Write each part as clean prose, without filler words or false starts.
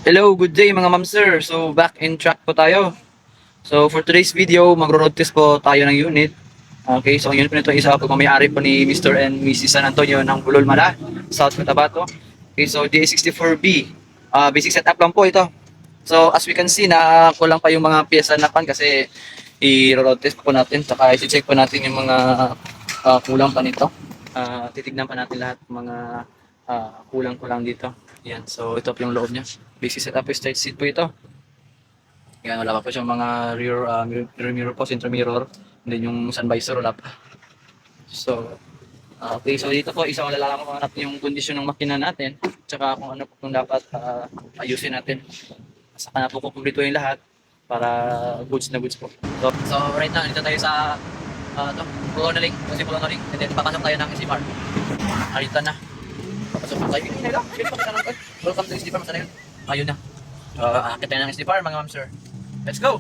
Hello, good day mga ma'am sir. So back in track po tayo. So for today's video, magro-road test po tayo ng unit. Okay, so ang unit po nito isa po may-ari po ni Mr. and Mrs. San Antonio ng Bulol Mala, South Cotabato. Okay, so DA64B. Basic setup lang po ito. So as we can see na kulang pa yung mga pyesa na pan kasi i-road test po natin. Saka i-check po natin yung mga kulang pa nito. Titignan pa natin lahat ng mga kulang-kulang dito. Yan, so ito po yung loob niya. Basic setup is straight seat po ito. Yan, wala pa po siyang mga rear mirror po, center mirror. And then yung sun visor wala pa. So, okay, so dito po isang malalaman ko natin yung kondisyon ng makina natin. Tsaka kung ano po kung dapat ayusin natin. Saka na po kukumplituhin lahat para goods na goods po. So right now, dito tayo sa Pulonaling, kasi Pulonaling. And then papasok tayo ng SCR. Arita na. Papasok na tayo. Hindi lang. Welcome to SCR. Masana yun. Ayun na. Akit tayo ng SCR mga ma'am sir. Let's go!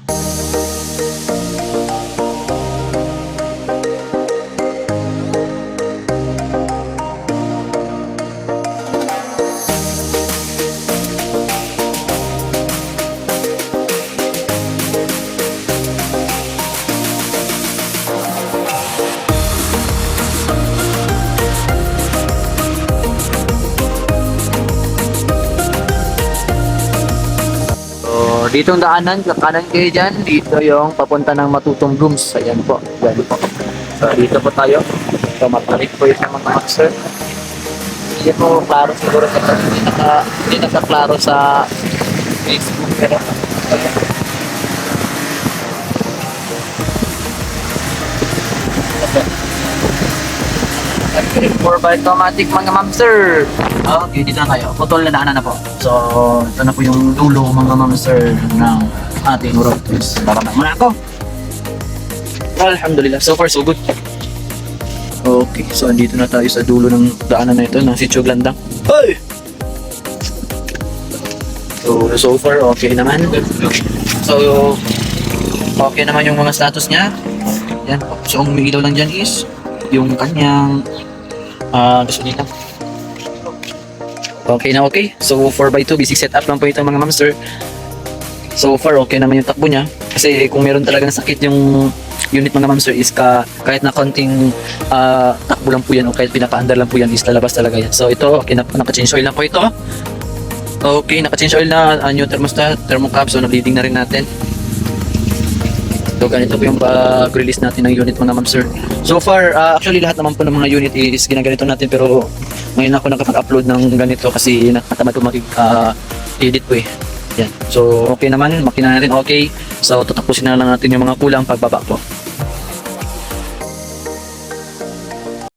Dito ang daanan, kakanan kayo dyan. Dito yung papunta ng Matutong Rooms. Ayan po, yan po. So dito po tayo. So matarik po yung mga master. Hindi po klaro siguro sa hindi naka-klaro sa Facebook. Pero ayan. 4x automatic mga ma'am sir. Okay, dito na tayo. Putol na daanan na po. So, ito na po yung dulo mga ma'am sir ng ating road test. Tara na muna ako. Alhamdulillah, so far so good. Okay, so andito na tayo sa dulo ng daanan na ito ng Sitio Glandang. Hey! So far okay naman. So, okay naman yung mga status niya. Yan, so ang umiilaw lang dyan is yung kanyang gasolina. Okay na okay. So 4x2 basic setup lang po ito mga ma'am sir. So far okay naman yung takbo niya. Kasi kung meron talagang sakit yung unit mga ma'am sir is kahit na konting takbo lang po yan o kahit pinapaandar lang po yan is lalabas talaga yan. So ito okay na, naka-change oil na po ito. Okay, naka-change oil na, new thermostat, thermocap, so na-bleeding na rin natin. So ganito po yung pag-release natin ng unit mga ma'am sir. So far, actually lahat naman po ng mga unit is ginaganito natin pero ngayon ako nakapag-upload ng ganito kasi nakatamad po mag-edit po eh. Yan. So okay naman, makina natin okay. So tatapusin na lang natin yung mga kulang pagbaba po.